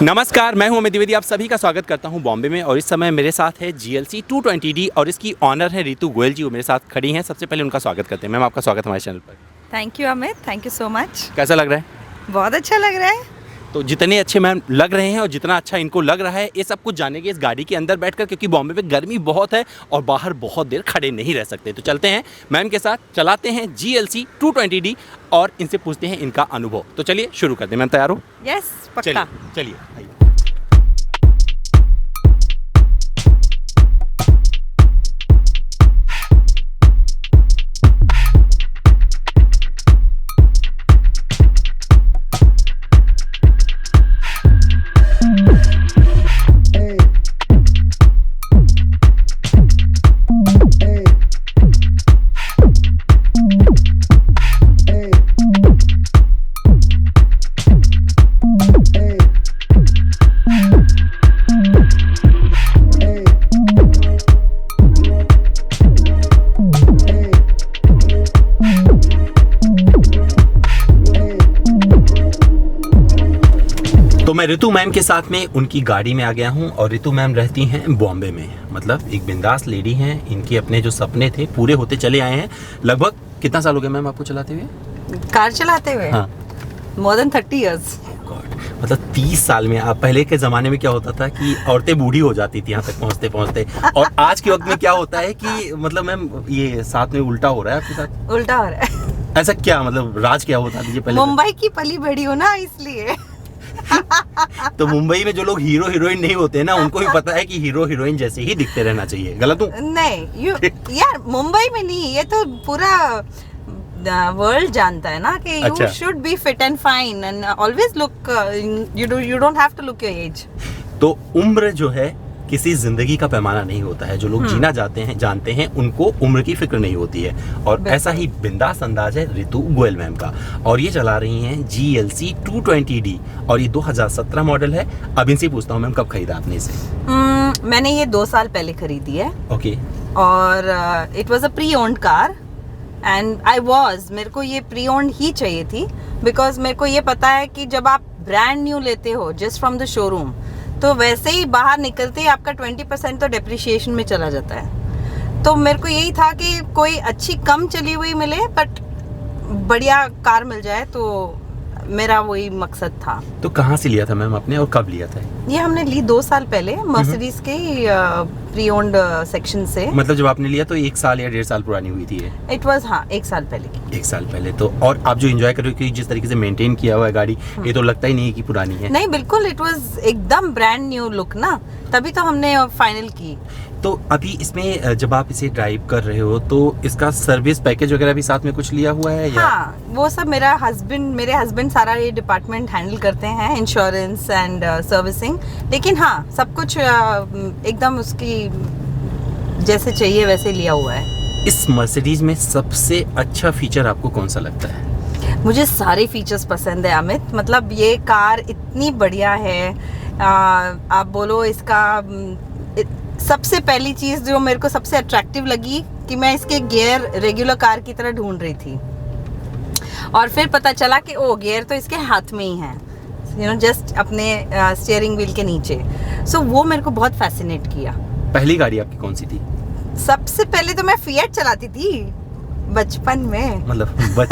नमस्कार, मैं हूं अमित द्विवेदी। आप सभी का स्वागत करता हूं बॉम्बे में और इस समय मेरे साथ है GLC 220D और इसकी ऑनर है रितु गोयल जी। वो मेरे साथ खड़ी हैं। सबसे पहले उनका स्वागत करते हैं। मैम, आपका स्वागत हमारे चैनल पर। Thank you Amit, thank you so much. कैसा लग रहा है? बहुत अच्छा लग रहा है। तो जितने अच्छे मैम लग रहे हैं और जितना अच्छा इनको लग रहा है, ये सब कुछ जानेंगे इस गाड़ी के अंदर बैठकर, क्योंकि बॉम्बे में गर्मी बहुत है और बाहर बहुत देर खड़े नहीं रह सकते। तो चलते हैं मैम के साथ, चलाते हैं GLC 220D और इनसे पूछते हैं इनका अनुभव। तो चलिए शुरू करते हैं। मैम तैयार हो? यस, पक्का। चलिए आइए। तो मैं रितु मैम के साथ में उनकी गाड़ी में आ गया हूं और रितु मैम रहती हैं बॉम्बे में। मतलब एक बिंदास लेडी हैं। इनके अपने जो सपने थे पूरे होते चले आए हैं। लगभग कितना साल हो गया मैम आपको चलाते हुए? कार चलाते हुए? हाँ, मोर देन 30 इयर्स। मतलब 30 साल में। आप पहले के ज़माने में क्या होता था कि औरतें बूढ़ी हो जाती थी यहाँ तक पहुँचते पहुँचते, और आज के वक्त में क्या होता है कि मतलब मैम ये साथ में उल्टा हो रहा है आपके साथ? उल्टा हो रहा है। ऐसा क्या, मतलब राज क्या होता दीजिए पहले? मुंबई की पली बड़ी हो ना, इसलिए। तो मुंबई में जो लोग हीरो हीरोइन नहीं होते ना, उनको भी पता है कि हीरो हीरोइन जैसे ही दिखते रहना चाहिए। गलत हूँ? नहीं, यार मुंबई में नहीं, ये तो पूरा वर्ल्ड जानता है ना कि you should be fit and fine and always look, you don't have to look your age. तो उम्र जो है किसी जिंदगी का पैमाना नहीं होता है। जो लोग जीना जानते हैं उनको उम्र की फिक्र नहीं होती है। और ऐसा ही बिंदास अंदाज है रितु गोयल मैम का। और ये चला रही हैं GLC 220D और ये 2017 मॉडल है। अब इनसे पूछता हूँ मैम, कब खरीदा आपने इसे? मैंने ये 2 साल पहले खरीदी है। ओके। और it was a pre owned car and मेरे को ये प्री ओन्ड ही चाहिए थी, बिकॉज मेरे को ये पता है कि जब आप ब्रांड न्यू लेते हो जस्ट फ्रॉम द शोरूम, तो वैसे ही बाहर निकलते ही आपका 20% तो डेप्रिसिएशन में चला जाता है। तो मेरे को यही था कि कोई अच्छी कम चली हुई मिले बट बढ़िया कार मिल जाए, तो मेरा वही मकसद था। तो कहाँ से लिया था मैम आपने और कब लिया था? ये हमने ली 2 साल पहले मर्सिडीज के प्री ओन्ड सेक्शन से। मतलब जब आपने लिया तो 1 साल या 1.5 साल पुरानी हुई थी ये? इट वाज, हाँ, 1 साल पहले की। 1 साल पहले। तो और आप जो एंजॉय कर रहे हो कि जिस तरीके से मेंटेन किया हुआ है गाड़ी, ये तो लगता ही नहीं है कि पुरानी है। नहीं, बिल्कुल, इट वाज एकदम ब्रांड न्यू लुक ना, तभी तो हमने फाइनल की। तो अभी इसमें जब आप इसे ड्राइव कर रहे हो तो इसका सर्विस पैकेज वगैरह भी साथ में कुछ लिया हुआ है या? हाँ, वो सब मेरे हस्बैंड सारा ये डिपार्टमेंट हैंडल करते हैं, इंश्योरेंस एंड सर्विसिंग। लेकिन हाँ, सब कुछ एकदम उसकी जैसे चाहिए वैसे लिया हुआ है। इस मर्सिडीज में सबसे अच्छा फीचर आपको कौन सा लगता है? मुझे सारे फीचर्स पसंद है अमित। मतलब ये कार इतनी बढ़िया है। आप बोलो इसका सबसे पहली चीज़ जो मेरे को सबसे अट्रैक्टिव लगी कि मैं इसके गियर रेगुलर कार की तरह ढूंढ रही थी, और फिर पता चला कि ओ, गियर तो इसके हाथ में ही है, जस्ट अपने स्टीयरिंग व्हील के नीचे। सो वो मेरे को बहुत फैसिनेट किया। पहली गाड़ी आपकी कौन सी थी? सबसे पहले तो मैं फिएट चलाती थी बचपन में। मतलब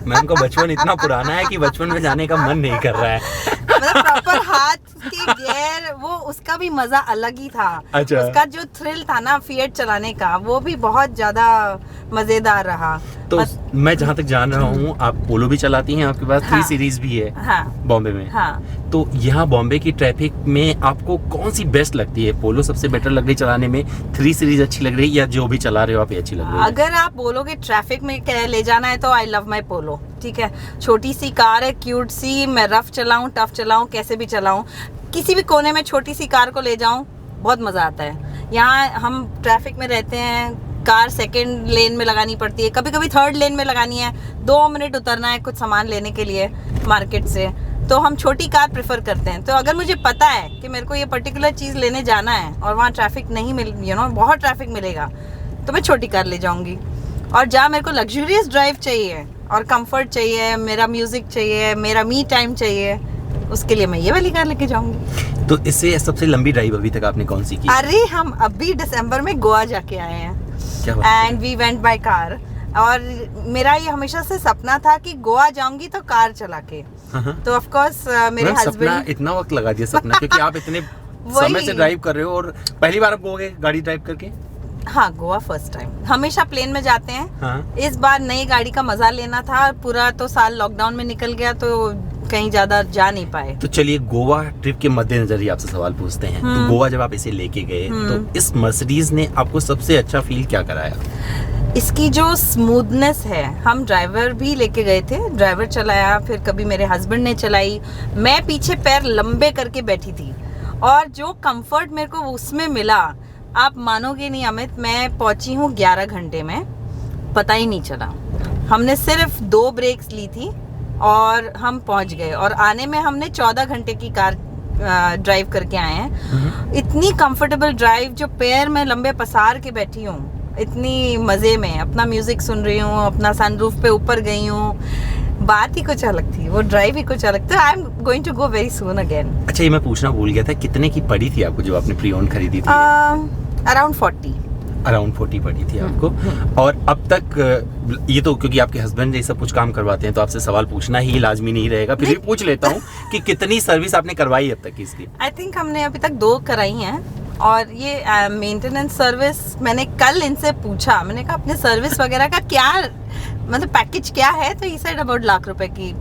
मैम का बचपन इतना पुराना है कि बचपन में जाने का मन नहीं कर रहा है। मतलब प्रॉपर हाथ के गियर, वो उसका भी मजा अलग ही था। अच्छा। उसका जो थ्रिल था ना फिएट चलाने का, वो भी बहुत ज्यादा मजेदार रहा। तो मैं जहाँ तक जान रहा हूँ आप पोलो भी चलाती हैं, आपके पास 3 सीरीज भी है। हाँ, बॉम्बे में। हाँ। तो यहाँ बॉम्बे की ट्रैफिक में आपको कौन सी बेस्ट लगती है? पोलो सबसे बेटर लग रही चलाने में, 3 सीरीज अच्छी लग रही, या जो भी चला रहे हो आप ये अच्छी लग रही है? अगर आप बोलोगे ट्रैफिक में ले जाना है तो आई लव माई पोलो। ठीक है, छोटी सी कार है, क्यूट सी, मैं रफ चलाऊं टफ चलाऊं कैसे भी चलाऊं, किसी भी कोने में छोटी सी कार को ले जाऊं, बहुत मजा आता है। यहाँ हम ट्रैफिक में रहते हैं, कार सेकंड लेन में लगानी पड़ती है, कभी कभी थर्ड लेन में लगानी है, 2 मिनट उतरना है कुछ सामान लेने के लिए मार्केट से, तो हम छोटी कार प्रेफर करते हैं। तो अगर मुझे पता है कि मेरे को ये पर्टिकुलर चीज़ लेने जाना है और वहाँ ट्रैफिक नहीं बहुत ट्रैफिक मिलेगा, तो मैं छोटी कार ले जाऊँगी। और जहाँ मेरे को लग्जूरियस ड्राइव चाहिए और कंफर्ट चाहिए, मेरा म्यूज़िक चाहिए, मेरा मी टाइम चाहिए, उसके लिए मैं ये वाली कार लेके जाऊंगी। तो इससे सबसे लंबी ड्राइव अभी तक आपने कौन सी की? अरे हम अभी दिसंबर में गोवा जाके आए हैं, क्या बात है? And we went by car. और मेरा ये हमेशा से सपना था कि गोवा जाऊंगी तो कार चला के। तो ऑफ कोर्स मेरे सपना, हस्बैंड, इतना वक्त लगा दिया सपना क्योंकि आप इतने समय से ड्राइव कर रहे हो और पहली बार आप गो गए गाड़ी ड्राइव करके? हाँ गोवा फर्स्ट टाइम। हमेशा प्लेन में जाते हैं। हाँ। इस बार नई गाड़ी का मजा लेना था। पूरा तो साल लॉकडाउन में निकल गया तो कहीं ज्यादा जा नहीं पाए। तो चलिए गोवा ट्रिप के मद्देनजर ही आपसे सवाल पूछते हैं। तो गोवा जब आप इसे लेके गए तो इस मर्सिडीज ने आपको सबसे अच्छा फील क्या कराया? इसकी जो स्मूथनेस है, हम ड्राइवर भी लेके गए थे, ड्राइवर चलाया, फिर कभी मेरे हस्बैंड ने चलाई, मैं पीछे पैर लंबे करके बैठी थी। और जो कंफर्ट मेरे को उसमें मिला, आप मानोगे नहीं अमित, मैं पहुंची हूँ 11 घंटे में, पता ही नहीं चला। हमने सिर्फ 2 ब्रेक्स ली थी और हम पहुंच गए। और आने में हमने 14 घंटे की कार ड्राइव करके आए हैं। इतनी कंफर्टेबल ड्राइव, जो पैर में लंबे पसार के बैठी हूँ, इतनी मजे में अपना म्यूजिक सुन रही हूँ, अपना सनरूफ पे ऊपर गई हूँ। बात ही कुछ अलग थी, वो ड्राइव ही कुछ अलग था। I am going to go very soon again. अच्छा, ये मैं पूछना भूल गया था, कितने की पड़ी थी आपको जो आपने प्री ओन खरीदी थी? अराउंड 40। अराउंड 40 पड़ी थी आपको। और अब तक ये तो क्योंकि आपके हस्बैंड ये सब कुछ काम करवाते हैं तो आपसे सवाल पूछना ही लाजमी नहीं रहेगा, फिर भी पूछ लेता हूँ कि कितनी सर्विस आपने करवाई अब तक इसकी? आई थिंक हमने अभी तक 2 कराई हैं। और ये मेंटेनेंस सर्विस, मैंने कल इनसे पूछा, मैंने कहा अपने सर्विस वगैरह का क्या मतलब पैकेज क्या है, तो ये साइड अबाउट लाख रुपए की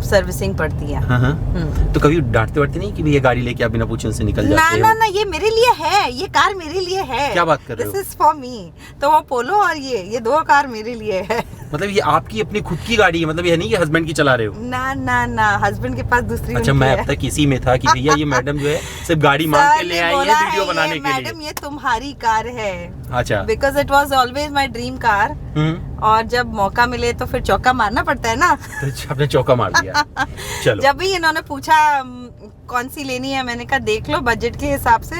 सर्विसिंग पड़ती है। हाँ। तो कभी डांटते वाटते नहीं कि ये गाड़ी लेके आप बिना पूछे उनसे निकल जाते हो? ना, ये मेरे लिए है, ये कार मेरे लिए है। क्या बात कर रहे हो? This is for me. तो वो पोलो और ये 2 कार मेरे लिए है। मतलब ये आपकी अपनी खुद की गाड़ी है, मतलब ये नहीं कि हस्बैंड की चला रहे हो? ना, हस्बैंड के पास दूसरी। अच्छा, मैं अब तक इसी में था कि भैया ये मैडम जो है सिर्फ गाड़ी मांग के ले आई है वीडियो बनाने के लिए। मैडम ये तुम्हारी कार है। अच्छा। Because it was always my dream car. और जब मौका मिले तो फिर चौका मारना पड़ता है ना। तो आपने चौका मार दिया। चलो। जब भी इन्होंने पूछा कौन सी लेनी है, मैंने कहा देख लो बजट के हिसाब से,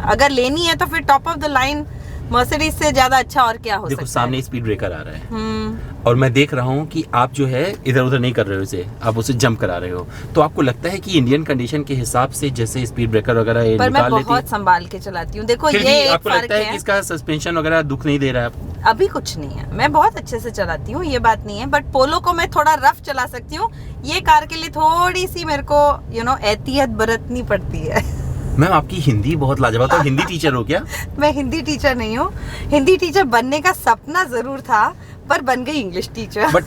अगर लेनी है तो फिर top of the line Mercedes से ज्यादा अच्छा और क्या हो सकता है। देखो सामने स्पीड ब्रेकर आ रहा है और मैं देख रहा हूँ कि आप जो है इधर उधर नहीं कर रहे हो इसे, आप उसे जंप करा रहे हो। तो आपको लगता है कि इंडियन कंडीशन के हिसाब से जैसे स्पीड ब्रेकर वगैरह निकाल लेती है? मैं बहुत संभाल के चलाती हूँ। देखो फिर ये भी एक आपको फर्क लगता है है कि इसका सस्पेंशन वगैरह दुख नहीं दे रहा है आपको? अभी कुछ नहीं है, मैं बहुत अच्छे से चलाती हूँ, ये बात नहीं है। बट पोलो को मैं थोड़ा रफ चला सकती हूँ, ये कार के लिए थोड़ी सी मेरे को एहतियात बरतनी पड़ती है। मैम आपकी हिंदी बहुत लाजवाब। तो हिंदी टीचर हो क्या? मैं हिंदी टीचर नहीं हूँ। हिंदी टीचर बनने का सपना जरूर था, पर बन गई इंग्लिश टीचर। बट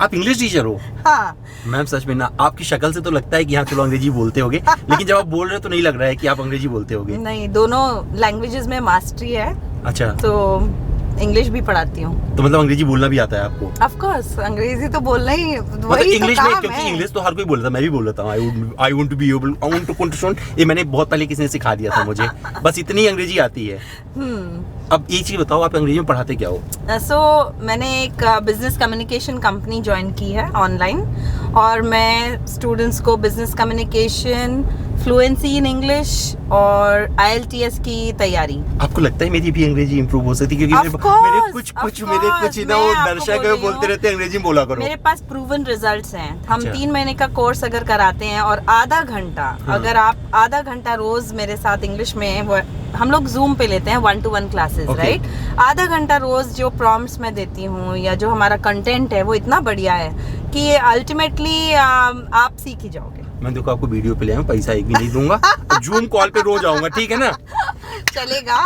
आप इंग्लिश टीचर हो? हाँ मैम सच में ना, आपकी शक्ल से तो लगता है कि हाँ चलो अंग्रेजी बोलते होगे, लेकिन जब आप बोल रहे हो तो नहीं लग रहा है कि आप अंग्रेजी बोलते होगे। नहीं, दोनों लैंग्वेजेस में मास्टरी है। अच्छा। तो इंग्लिश भी पढ़ाती हूँ। तो मतलब अंग्रेजी बोलना भी आता है आपको? ऑफ कोर्स, अंग्रेजी तो बोलना ही मतलब वही इंग्लिश तो में, काम क्योंकि है। इंग्लिश तो हर कोई बोलता है, मैं भी बोल लेता हूँ। I want to be able, I want to control. ये मैंने बहुत पहले किसी ने सिखा दिया था मुझे, बस इतनी अंग्रेजी आती है। अब एक चीज बताओ, आप अंग्रेजी में पढ़ाते क्या हो? सो मैंने एक बिजनेस कम्युनिकेशन कंपनी ज्वाइन की है ऑनलाइन, और मैं स्टूडेंट्स को business communication, fluency in English और IELTS की तैयारी। आपको लगता है मेरी भी अंग्रेजी इंप्रूव हो सकती है? क्योंकि मेरे कुछ ना वो दर्शक बोलते रहते हैं अंग्रेजी में बोला करो। मेरे पास प्रूवन रिजल्ट्स हैं। हम अच्छा। 3 महीने का कोर्स अगर कराते हैं और आधा घंटा, अगर आप आधा घंटा रोज मेरे साथ इंग्लिश में, हम लोग जूम पे लेते हैं 1-to-1 क्लासेस, राइट? आधा घंटा रोज जो प्रॉम्प्ट्स मैं देती हूँ या जो हमारा कंटेंट है वो इतना बढ़िया है कि अल्टीमेटली आप सीख ही जाओगे। मैं देखो आपको वीडियो पे ले आऊं, पैसा एक भी नहीं दूंगा, तो जूम कॉल पे रोज आऊंगा, ठीक है ना? चलेगा।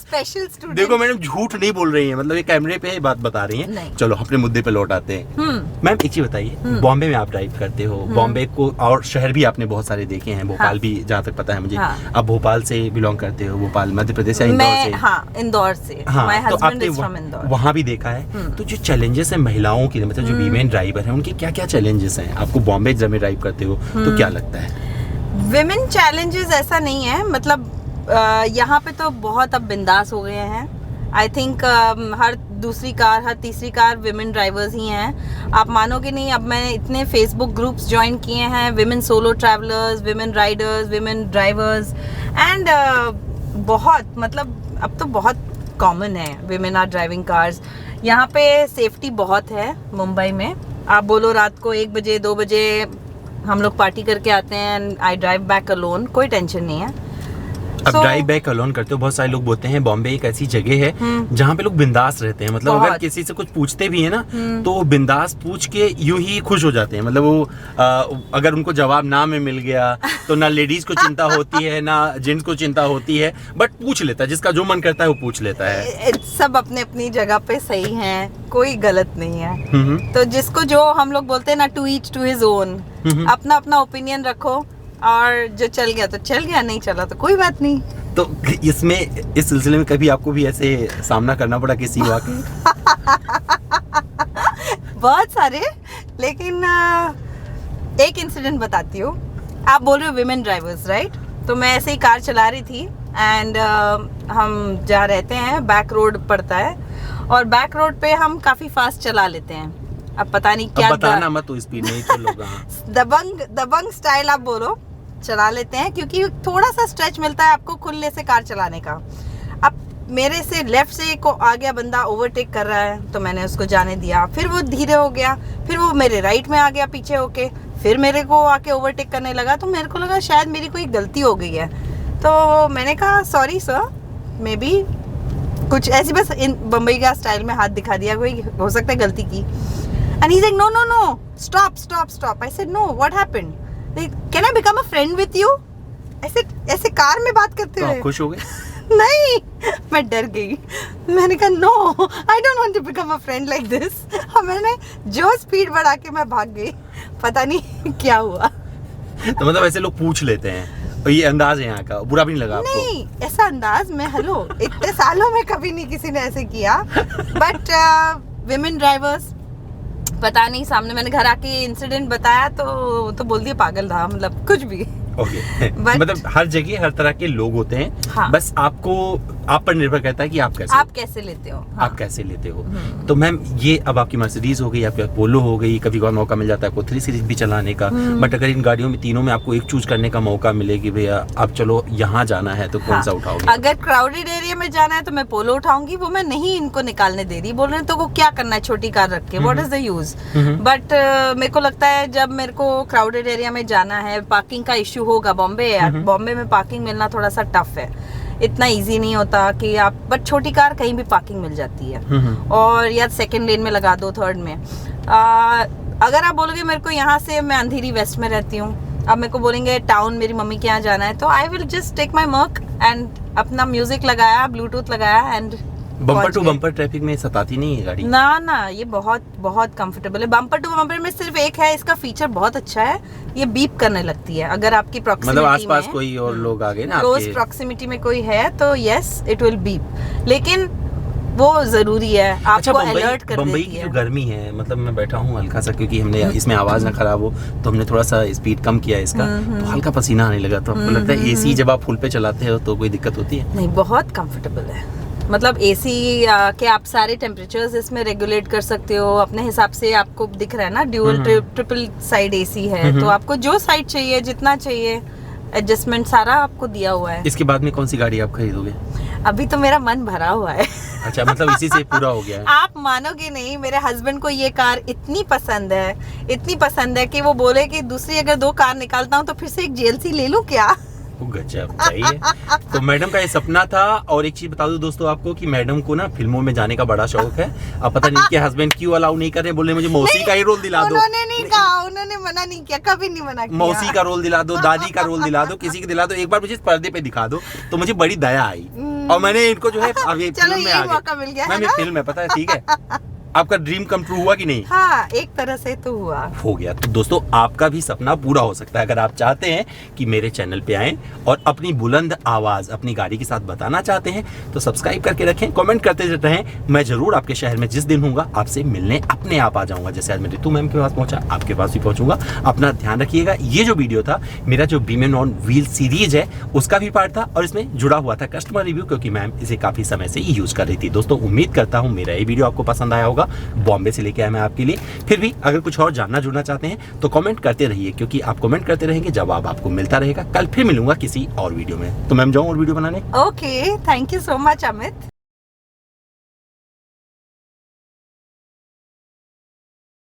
Special student. देखो मैडम झूठ नहीं बोल रही है, मतलब ये कैमरे पे बात बता रही हैं। चलो अपने मुद्दे पे लौट आते हैं। मैम एक चीज बताइए, बॉम्बे में आप ड्राइव करते हो, बॉम्बे को और शहर भी आपने बहुत सारे देखे हैं, भोपाल भी जहाँ तक पता है मुझे। आप भोपाल से बिलोंग करते हो, भोपाल मध्य प्रदेश या इंदौर से? हाँ, इंदौर से। My husband is from Indore. वहाँ भी देखा है। तो जो चैलेंजेस है महिलाओं के, मतलब जो वीमेन ड्राइवर है, उनके क्या क्या चैलेंजेस हैं? आपको बॉम्बे जब में ड्राइव करते हो तो क्या लगता है? विमेन चैलेंजेस ऐसा नहीं है, मतलब यहाँ पे तो बहुत अब बिंदास हो गए हैं। आई थिंक हर दूसरी कार, हर तीसरी कार विमेन ड्राइवर्स ही हैं। आप मानोगे नहीं, अब मैंने इतने फेसबुक ग्रुप्स ज्वाइन किए हैं, women solo travellers, women Riders, women drivers, and बहुत, मतलब अब तो बहुत कॉमन है विमेन आर ड्राइविंग कार्स। यहाँ पे सेफ्टी बहुत है मुंबई में। आप बोलो रात को 1 बजे 2 बजे हम लोग पार्टी करके आते हैं and I drive back alone, कोई टेंशन नहीं है। अब ड्राइव बैक अलोन करते हो, बहुत सारे लोग बोलते हैं बॉम्बे एक ऐसी जगह है जहाँ पे लोग बिंदास रहते हैं, मतलब अगर किसी से कुछ पूछते भी है ना तो बिंदास पूछ के यूं ही खुश हो जाते हैं, मतलब वो अगर उनको जवाब ना में मिल गया तो ना लेडीज को चिंता होती है ना जेंट्स को चिंता होती है, बट पूछ लेता है, जिसका जो मन करता है वो पूछ लेता है। सब अपने अपनी जगह पे सही हैं, कोई गलत नहीं है। तो जिसको जो हम लोग बोलते हैं ना, to each to his own, अपना अपना ओपिनियन रखो और जो चल गया तो चल गया, नहीं चला तो कोई बात नहीं। तो इसमें इस सिलसिले में कभी आपको भी ऐसे सामना करना पड़ा किसी वाकई? बहुत सारे, लेकिन एक इंसिडेंट बताती हूँ। आप बोल रहे हो विमेन ड्राइवर्स, राइट? तो मैं ऐसे ही कार चला रही थी एंड हम जहाँ रहते हैं बैक रोड पड़ता है और बैक रोड पे हम काफ़ी फास्ट चला लेते हैं। अब पता नहीं क्या, बताना मत तो स्पीड नहीं चलोगा। दबंग स्टाइल आप बोलो, चला लेते हैं क्योंकि थोड़ा सा स्ट्रेच मिलता है आपको खुले से कार चलाने का। अब मेरे से लेफ्ट से को आ गया बंदा, ओवरटेक कर रहा है, तो मैंने उसको जाने दिया। फिर वो धीरे हो गया, फिर वो मेरे राइट में आ गया पीछे होके, फिर मेरे को आके ओवरटेक करने लगा। तो मेरे को लगा शायद मेरी कोई गलती हो गई है, तो मैंने कहा सॉरी सर, मे बी कुछ ऐसी, बस इन बम्बई का स्टाइल में हाथ दिखा दिया, कोई हो सकता है गलती की। And he's like, no, stop. I said, no, what happened? Like, can I become a friend with you? ऐसे कार में बात करते हुए। खुश हो गए? नहीं, मैं डर गई। मैंने कहा no, I don't want to become a friend like this। और मैंने जो स्पीड बढ़ा के मैं भाग गई, पता नहीं क्या हुआ। तो मतलब ऐसे लोग पूछ लेते हैं, ये अंदाज है यहाँ का, बुरा भी नहीं लगा आपको? नहीं, ऐसा अंदाज में, हेलो, इतने सालों में कभी नहीं किसी ने ऐसे किया। बट विमेन ड्राइवर्स, पता नहीं, सामने मैंने घर आके इंसिडेंट बताया तो बोल दिया पागल था, मतलब कुछ भी। ओके। मतलब हर जगह हर तरह के लोग होते हैं। हाँ। बस आप पर निर्भर करता है कि आप कैसे लेते हो। हाँ। आप कैसे लेते हो। तो मैम, ये अब आपकी मर्सिडीज हो गई, आपकी पोलो हो गई, कभी कभार मौका मिल जाता है आपको 3 सीरीज भी चलाने का, बट अगर इन गाड़ियों में तीनों में आपको एक चूज करने का मौका मिले कि भैया अब चलो यहाँ जाना है, तो कौन सा उठाओगे? अगर क्राउडेड एरिया में जाना है तो मैं पोलो उठाऊंगी, वो मैं नहीं इनको निकालने दे रही, बोल रहे हैं तो वो क्या करना है छोटी कार रख के, what is the use. But मेरे को लगता है जब मेरे को क्राउडेड एरिया में जाना है, पार्किंग का इश्यू होगा। बॉम्बे में पार्किंग मिलना थोड़ा सा टफ है, इतना इजी नहीं होता कि आप, बट छोटी कार कहीं भी पार्किंग मिल जाती है, और या सेकंड लेन में लगा दो, थर्ड में। अगर आप बोलोगे मेरे को यहाँ से, मैं अंधेरी वेस्ट में रहती हूँ, अब मेरे को बोलेंगे टाउन मेरी मम्मी के यहाँ जाना है, तो I will just take my merc and अपना म्यूजिक लगाया, ब्लूटूथ लगाया and bumper to bumper traffic में सताती नहीं है गाड़ी? ना, ये बहुत कंफर्टेबल है। बम्पर टू बम्पर में सिर्फ एक है, इसका फीचर बहुत अच्छा है, ये बीप करने लगती है अगर आपकी प्रॉक्सिमिटी मतलब आसपास कोई और लोग आ गए ना, क्लोज प्रॉक्सिमिटी में कोई है तो यस इट विल बीप, लेकिन वो जरूरी है, आपको अलर्ट कर देती है। बम्बई की जो गर्मी है, मतलब मैं बैठा हूँ हल्का सा, क्योंकि हमने इसमें आवाज ना खराब हो तो हमने थोड़ा सा स्पीड कम किया इसका, तो हल्का पसीना आने लगा। तो आपको लगता है एसी जब आप फुल पे चलाते हो तो कोई दिक्कत होती है? नहीं, बहुत कंफर्टेबल है। मतलब एसी के आप सारे टेम्परेचर्स इसमें रेगुलेट कर सकते हो अपने हिसाब से। आपको दिख रहा है ना, ड्यूअल ट्रिपल साइड एसी है, तो आपको जो साइड चाहिए, जितना चाहिए, एडजस्टमेंट सारा आपको दिया हुआ है। इसके बाद में कौन सी गाड़ी आप खरीदोगे? अभी तो मेरा मन भरा हुआ है। अच्छा, मतलब इसी से पूरा हो गया है? आप मानोगे नहीं, मेरे हस्बैंड को ये कार इतनी पसंद है कि वो बोले कि दूसरी अगर 2 कार निकालता हूँ तो फिर से एक GLC ले लूं क्या? गजब, सही है। तो मैडम का ये सपना था। और एक चीज बता दूं दोस्तों आपको कि मैडम को ना फिल्मों में जाने का बड़ा शौक है। अब पता नहीं कि हस्बैंड क्यों अलाउ नहीं कर रहे, बोले मुझे मौसी का ही रोल दिला दो। उन्होंने नहीं कहा, उन्होंने मना नहीं किया, कभी नहीं मना किया। मौसी का रोल दिला दो, दादी का रोल दिला दो, किसी को दिला दो, एक बार मुझे पर्दे पे दिखा दो, तो मुझे बड़ी दया आई और मैंने इनको जो है अब ये फिल्म में आ गया। मैम, ये फिल्म है, पता है, ठीक है। आपका ड्रीम कम ट्रू हुआ कि नहीं? हाँ, एक तरह से तो हुआ, हो गया। तो दोस्तों, आपका भी सपना पूरा हो सकता है अगर आप चाहते हैं कि मेरे चैनल पे आएं और अपनी बुलंद आवाज अपनी गाड़ी के साथ बताना चाहते हैं, तो सब्सक्राइब करके रखें, कमेंट करते रहें। मैं जरूर आपके शहर में जिस दिन हूँगा आपसे मिलने अपने आप आ जाऊंगा। जैसे आज मैं रितु मैम के पास पहुंचा, आपके पास भी पहुंचूंगा। अपना ध्यान रखिएगा। ये जो वीडियो था, मेरा जो वीमेन ऑन व्हील सीरीज है, उसका भी पार्ट था और इसमें जुड़ा हुआ था कस्टमर रिव्यू, क्योंकि मैम इसे काफी समय से यूज कर रही थी। दोस्तों, उम्मीद करता हूँ मेरा ये वीडियो आपको पसंद आया होगा। बॉम्बे से लेके आया मैं आपके लिए। फिर भी अगर कुछ और जानना जुड़ना चाहते हैं तो कमेंट करते रहिए, क्योंकि आप कमेंट करते रहेंगे, जवाब आपको मिलता रहेगा। कल फिर मिलूंगा किसी और वीडियो में। तो मैम, जाऊं और वीडियो बनाने? Okay, thank you so much Amit.